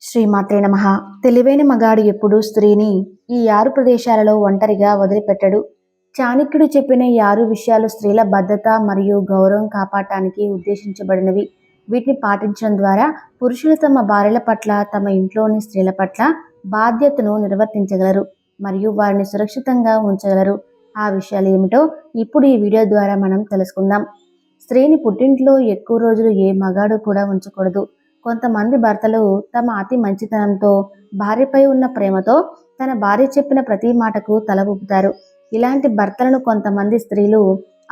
శ్రీమాత్రే నమః. తెలివైన మగాడు ఎప్పుడూ స్త్రీని ఈ 6 ప్రదేశాలలో ఒంటరిగా వదిలిపెట్టడు. చాణక్యుడు చెప్పిన ఈ 6 విషయాలు స్త్రీల భద్రత మరియు గౌరవం కాపాడటానికి ఉద్దేశించబడినవి. వీటిని పాటించడం ద్వారా పురుషులు తమ భార్యల పట్ల, తమ ఇంట్లోని స్త్రీల పట్ల బాధ్యతను నిర్వర్తించగలరు మరియు వారిని సురక్షితంగా ఉంచగలరు. ఆ విషయాలు ఏమిటో ఇప్పుడు ఈ వీడియో ద్వారా మనం తెలుసుకుందాం. స్త్రీని పుట్టింట్లో ఎక్కువ రోజులు ఏ మగాడు కూడా ఉంచకూడదు. కొంతమంది భర్తలు తమ అతి మంచితనంతో, భార్యపై ఉన్న ప్రేమతో తన భార్య చెప్పిన ప్రతి మాటకు తల ఊపుతారు. ఇలాంటి భర్తలను కొంతమంది స్త్రీలు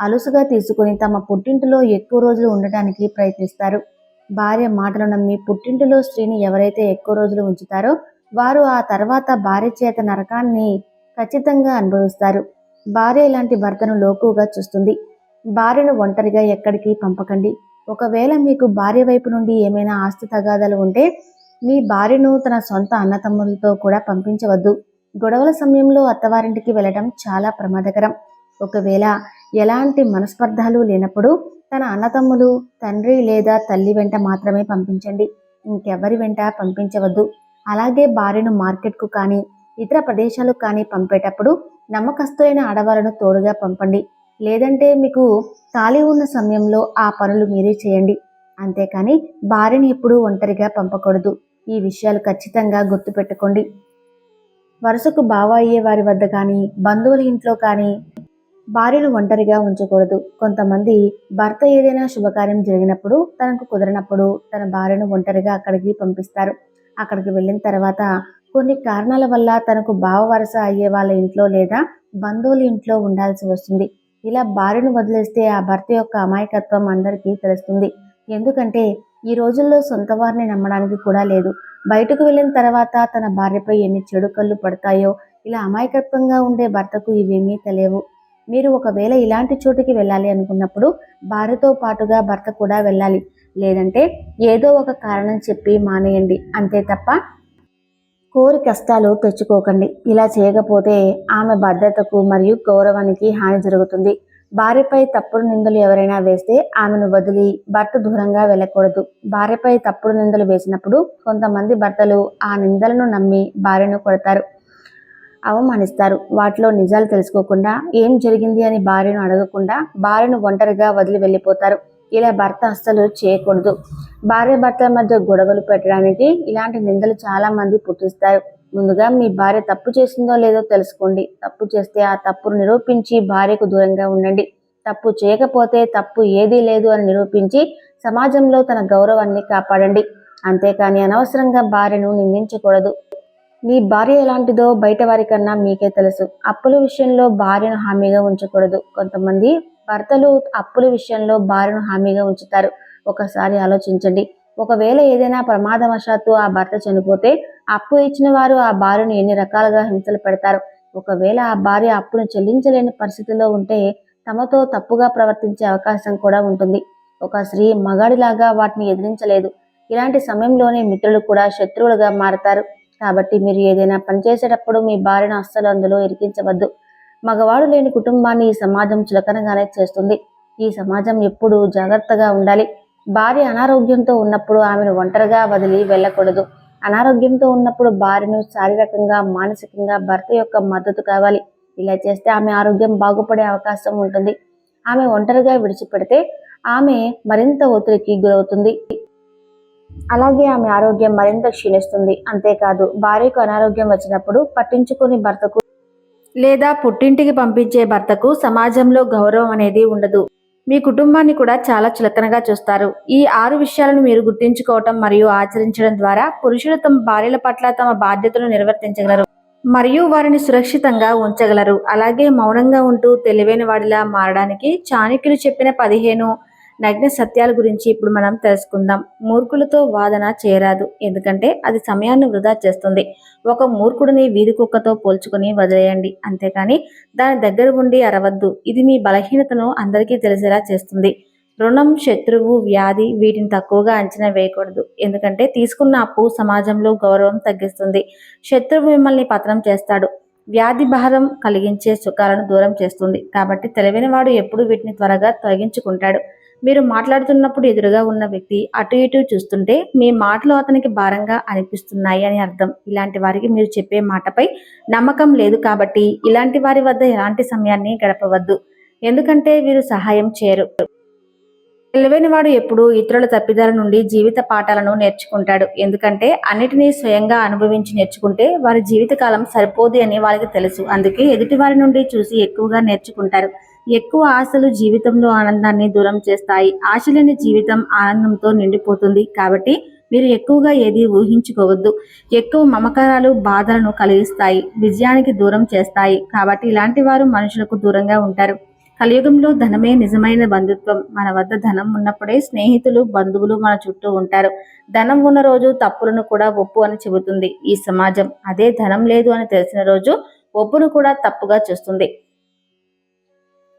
అలుసుగా తీసుకుని తమ పుట్టింటిలో ఎక్కువ రోజులు ఉండటానికి ప్రయత్నిస్తారు. భార్య మాటలు నమ్మి పుట్టింటిలో స్త్రీని ఎవరైతే ఎక్కువ రోజులు ఉంచుతారో వారు ఆ తర్వాత భార్య చేత నరకాన్ని ఖచ్చితంగా అనుభవిస్తారు. భార్య ఇలాంటి భర్తను లోకుగా చూస్తుంది. భార్యను ఒంటరిగా ఎక్కడికి పంపకండి. ఒకవేళ మీకు భార్య వైపు నుండి ఏమైనా ఆస్తి తగాదాలు ఉంటే మీ భార్యను తన సొంత అన్నతమ్ములతో కూడా పంపించవద్దు. గొడవల సమయంలో అత్తవారింటికి వెళ్ళడం చాలా ప్రమాదకరం. ఒకవేళ ఎలాంటి మనస్పర్ధలు లేనప్పుడు తన అన్నతమ్ములు, తండ్రి లేదా తల్లి వెంట మాత్రమే పంపించండి. ఇంకెవరి వెంట పంపించవద్దు. అలాగే భార్యను మార్కెట్కు కానీ ఇతర ప్రదేశాలకు కానీ పంపేటప్పుడు నమ్మకస్తులైన ఆడవాళ్ళను తోడుగా పంపండి. లేదంటే మీకు ఖాళీ ఉన్న సమయంలో ఆ పనులు మీరే చేయండి. అంతేకాని భార్యని ఎప్పుడూ ఒంటరిగా పంపకూడదు. ఈ విషయాలు ఖచ్చితంగా గుర్తుపెట్టుకోండి. వరుసకు బావ అయ్యే వారి వద్ద కానీ, బంధువుల ఇంట్లో కానీ భార్యను ఒంటరిగా ఉంచకూడదు. కొంతమంది భర్త ఏదైనా శుభకార్యం జరిగినప్పుడు, తనకు కుదరనప్పుడు తన భార్యను ఒంటరిగా అక్కడికి పంపిస్తారు. అక్కడికి వెళ్ళిన తర్వాత కొన్ని కారణాల వల్ల తనకు బావ వరుస అయ్యే వాళ్ళ ఇంట్లో లేదా బంధువుల ఇంట్లో ఉండాల్సి వస్తుంది. ఇలా భార్యను వదిలేస్తే ఆ భర్త యొక్క అమాయకత్వం అందరికీ తెలుస్తుంది. ఎందుకంటే ఈ రోజుల్లో సొంత వారిని నమ్మడానికి కూడా లేదు. బయటకు వెళ్ళిన తర్వాత తన భార్యపై ఎన్ని చెడు కళ్ళు పడతాయో, ఇలా అమాయకత్వంగా ఉండే భర్తకు ఇవేమీ తెలియవు. మీరు ఒకవేళ ఇలాంటి చోటుకి వెళ్ళాలి అనుకున్నప్పుడు భార్యతో పాటుగా భర్త కూడా వెళ్ళాలి. లేదంటే ఏదో ఒక కారణం చెప్పి మానేయండి. అంతే తప్ప కోరి కష్టాలు తెచ్చుకోకండి. ఇలా చేయకపోతే ఆమె భద్రతకు మరియు గౌరవానికి హాని జరుగుతుంది. భార్యపై తప్పుడు నిందలు ఎవరైనా వేస్తే ఆమెను వదిలి భర్త దూరంగా వెళ్ళకూడదు. భార్యపై తప్పుడు నిందలు వేసినప్పుడు కొంతమంది భర్తలు ఆ నిందలను నమ్మి భార్యను కొడతారు, అవమానిస్తారు. వాటిలో నిజాలు తెలుసుకోకుండా, ఏం జరిగింది అని భార్యను అడగకుండా భార్యను ఒంటరిగా వదిలి వెళ్ళిపోతారు. ఇలా భర్త అస్సలు చేయకూడదు. భార్య భర్తల మధ్య గొడవలు పెట్టడానికి ఇలాంటి నిందలు చాలా మంది పుట్టిస్తారు. ముందుగా మీ భార్య తప్పు చేసిందో లేదో తెలుసుకోండి. తప్పు చేస్తే ఆ తప్పును నిరూపించి భార్యకు దూరంగా ఉండండి. తప్పు చేయకపోతే తప్పు ఏదీ లేదు అని నిరూపించి సమాజంలో తన గౌరవాన్ని కాపాడండి. అంతేకాని అనవసరంగా భార్యను నిందించకూడదు. మీ భార్య ఎలాంటిదో బయట వారికన్నా మీకే తెలుసు. అప్పుల విషయంలో భార్యను హామీగా ఉంచకూడదు. కొంతమంది భర్తలు అప్పుల విషయంలో భార్యను హామీగా ఉంచుతారు. ఒకసారి ఆలోచించండి. ఒకవేళ ఏదైనా ప్రమాదవశాత్తు ఆ భర్త చనిపోతే అప్పు ఇచ్చిన వారు ఆ భార్యను ఎన్ని రకాలుగా హింసలు పెడతారు. ఒకవేళ ఆ భార్య అప్పును చెల్లించలేని పరిస్థితిలో ఉంటే తమతో తప్పుగా ప్రవర్తించే అవకాశం కూడా ఉంటుంది. ఒక స్త్రీ మగాడిలాగా వాటిని ఎదిరించలేదు. ఇలాంటి సమయంలోనే మిత్రులు కూడా శత్రువులుగా మారతారు. కాబట్టి మీరు ఏదైనా పని చేసేటప్పుడు మీ భార్యను అస్సలు అందులో ఇరికించవద్దు. మగవాడు లేని కుటుంబాన్ని ఈ సమాజం చులకనగానే చేస్తుంది. ఈ సమాజం ఎప్పుడూ జాగ్రత్తగా ఉండాలి. భార్య అనారోగ్యంతో ఉన్నప్పుడు ఆమెను ఒంటరిగా వదిలి వెళ్ళకూడదు. అనారోగ్యంతో ఉన్నప్పుడు భార్యను శారీరకంగా, మానసికంగా భర్త యొక్క మద్దతు కావాలి. ఇలా చేస్తే ఆమె ఆరోగ్యం బాగుపడే అవకాశం ఉంటుంది. ఆమె ఒంటరిగా విడిచిపెడితే ఆమె మరింత ఒత్తిడికి గురవుతుంది. అలాగే ఆమె ఆరోగ్యం మరింత క్షీణిస్తుంది. అంతేకాదు భార్యకు అనారోగ్యం వచ్చినప్పుడు పట్టించుకుని భర్తకు లేదా పుట్టింటికి పంపించే భర్తకు సమాజంలో గౌరవం అనేది ఉండదు. మీ కుటుంబాన్ని కూడా చాలా చులకనగా చూస్తారు. ఈ 6 విషయాలను మీరు గుర్తుంచుకోవటం మరియు ఆచరించడం ద్వారా పురుషులు తమ భార్యల పట్ల తమ బాధ్యతను నిర్వర్తించగలరు మరియు వారిని సురక్షితంగా ఉంచగలరు. అలాగే మౌనంగా ఉంటూ తెలివైన వాడిలా మారడానికి చాణక్యులు చెప్పిన 15 నగ్న సత్యాల గురించి ఇప్పుడు మనం తెలుసుకుందాం. మూర్ఖులతో వాదన చేయరాదు, ఎందుకంటే అది సమయాన్ని వృధా చేస్తుంది. ఒక మూర్ఖుడిని వీధి కుక్కతో పోల్చుకుని వదిలేయండి, అంతేకాని దాని దగ్గర ఉండి అరవద్దు. ఇది మీ బలహీనతను అందరికీ తెలిసేలా చేస్తుంది. రుణం, శత్రువు, వ్యాధి వీటిని తక్కువగా అంచనా వేయకూడదు. ఎందుకంటే తీసుకున్న అప్పు సమాజంలో గౌరవం తగ్గిస్తుంది. శత్రువు మిమ్మల్ని పతనం చేస్తాడు. వ్యాధి భారం కలిగించే సుఖాలను దూరం చేస్తుంది. కాబట్టి తెలివైన వాడు ఎప్పుడు వీటిని త్వరగా తొలగించుకుంటాడు. మీరు మాట్లాడుతున్నప్పుడు ఎదురుగా ఉన్న వ్యక్తి అటు ఇటు చూస్తుంటే మీ మాటలు అతనికి భారంగా అనిపిస్తున్నాయి అని అర్థం. ఇలాంటి వారికి మీరు చెప్పే మాటపై నమ్మకం లేదు కాబట్టి ఇలాంటి వారి వద్ద ఎలాంటి సమయాన్ని గడపవద్దు. ఎందుకంటే వీరు సహాయం చేయరు. తెలివైనవాడు ఎప్పుడూ ఇతరుల తప్పిదాల నుండి జీవిత పాఠాలను నేర్చుకుంటాడు. ఎందుకంటే అన్నిటినీ స్వయంగా అనుభవించి నేర్చుకుంటే వారి జీవితకాలం సరిపోదు అని వాళ్ళకి తెలుసు. అందుకే ఎదుటి వారి నుండి చూసి ఎక్కువగా నేర్చుకుంటారు. ఎక్కువ ఆశలు జీవితంలో ఆనందాన్ని దూరం చేస్తాయి. ఆశ లేని జీవితం ఆనందంతో నిండిపోతుంది. కాబట్టి మీరు ఎక్కువగా ఏది ఊహించుకోవద్దు. ఎక్కువ మమకారాలు బాధలను కలిగిస్తాయి, విజయానికి దూరం చేస్తాయి. కాబట్టి ఇలాంటి వారు మనుషులకు దూరంగా ఉంటారు. కలియుగంలో ధనమే నిజమైన బంధుత్వం. మన వద్ద ధనం ఉన్నప్పుడే స్నేహితులు, బంధువులు మన చుట్టూ ఉంటారు. ధనం ఉన్న రోజు తప్పులను కూడా ఒప్పు అని చెబుతుంది ఈ సమాజం. అదే ధనం లేదు అని తెలిసిన రోజు ఒప్పును కూడా తప్పుగా చూస్తుంది.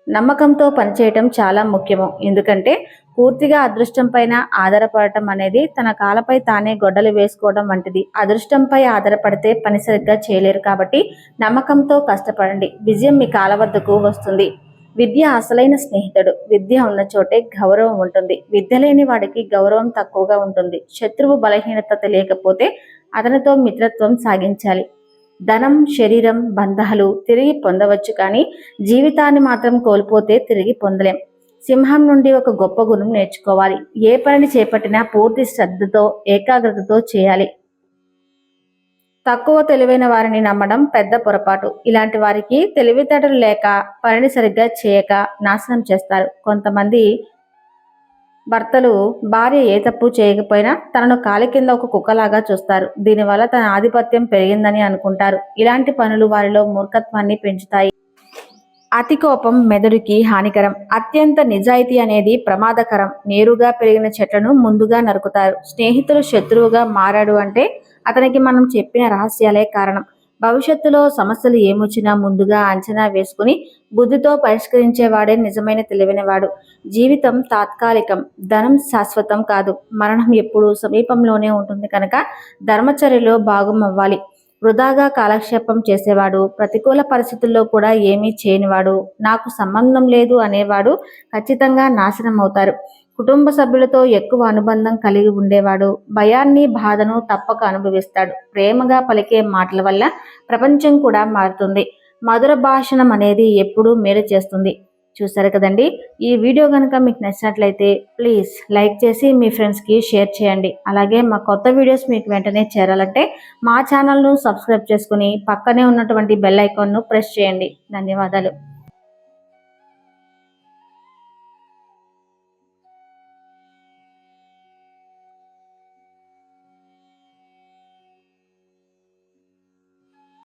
నమ్మకంతో పనిచేయటం చాలా ముఖ్యము. ఎందుకంటే పూర్తిగా అదృష్టం పైన ఆధారపడటం అనేది తన కాలపై తానే గొడ్డలు వేసుకోవడం వంటిది. అదృష్టంపై ఆధారపడితే పని సరిగ్గా చేయలేరు. కాబట్టి నమ్మకంతో కష్టపడండి. విజయం మీ కాల వద్దకు వస్తుంది. విద్య అసలైన స్నేహితుడు. విద్య ఉన్న చోటే గౌరవం ఉంటుంది. విద్య లేని వాడికి గౌరవం తక్కువగా ఉంటుంది. శత్రువు బలహీనత తెలియకపోతే అతనితో మిత్రత్వం సాగించాలి. ధనం, శరీరం, బంధాలు తిరిగి పొందవచ్చు, కానీ జీవితాన్ని మాత్రం కోల్పోతే తిరిగి పొందలేం. సింహం నుండి ఒక గొప్ప గుణం నేర్చుకోవాలి. ఏ పనిని చేపట్టినా పూర్తి శ్రద్ధతో, ఏకాగ్రతతో చేయాలి. తక్కువ తెలివైన వారిని నమ్మడం పెద్ద పొరపాటు. ఇలాంటి వారికి తెలివితేటలు లేక పనిని సరిగ్గా చేయక నాశనం చేస్తారు. కొంతమంది భర్తలు భార్య ఏ తప్పు చేయకపోయినా తనను కాలి కింద ఒక కుక్కలాగా చూస్తారు. దీనివల్ల తన ఆధిపత్యం పెరిగిందని అనుకుంటారు. ఇలాంటి పనులు వారిలో మూర్ఖత్వాన్ని పెంచుతాయి. అతి కోపం మెదడుకి హానికరం. అత్యంత నిజాయితీ అనేది ప్రమాదకరం. నేరుగా పెరిగిన చెట్లను ముందుగా నరుకుతారు. స్నేహితులు శత్రువుగా మారాడు అంటే అతనికి మనం చెప్పిన రహస్యాలే కారణం. భవిష్యత్తులో సమస్యలు ఏమొచ్చినా ముందుగా అంచనా వేసుకుని బుద్ధితో పరిష్కరించేవాడే నిజమైన తెలివైనవాడు. జీవితం తాత్కాలికం, ధనం శాశ్వతం కాదు. మరణం ఎప్పుడూ సమీపంలోనే ఉంటుంది కనుక ధర్మచర్యలో భాగమవ్వాలి. వృధాగా కాలక్షేపం చేసేవాడు, ప్రతికూల పరిస్థితుల్లో కూడా ఏమీ చేయనివాడు, నాకు సంబంధం లేదు అనేవాడు ఖచ్చితంగా నాశనం అవుతారు. కుటుంబ సభ్యులతో ఎక్కువ అనుబంధం కలిగి ఉండేవాడు భయాన్ని, బాధను తప్పక అనుభవిస్తాడు. ప్రేమగా పలికే మాటల వల్ల ప్రపంచం కూడా మారుతుంది. మధుర భాషణం అనేది ఎప్పుడూ మేలు చేస్తుంది. చూసారు కదండి. ఈ వీడియో కనుక మీకు నచ్చినట్లయితే ప్లీజ్ లైక్ చేసి మీ ఫ్రెండ్స్కి షేర్ చేయండి. అలాగే మా కొత్త వీడియోస్ మీకు వెంటనే చేరాలంటే మా ఛానల్ను సబ్స్క్రైబ్ చేసుకుని పక్కనే ఉన్నటువంటి బెల్ ఐకాన్ను ప్రెస్ చేయండి. ధన్యవాదాలు.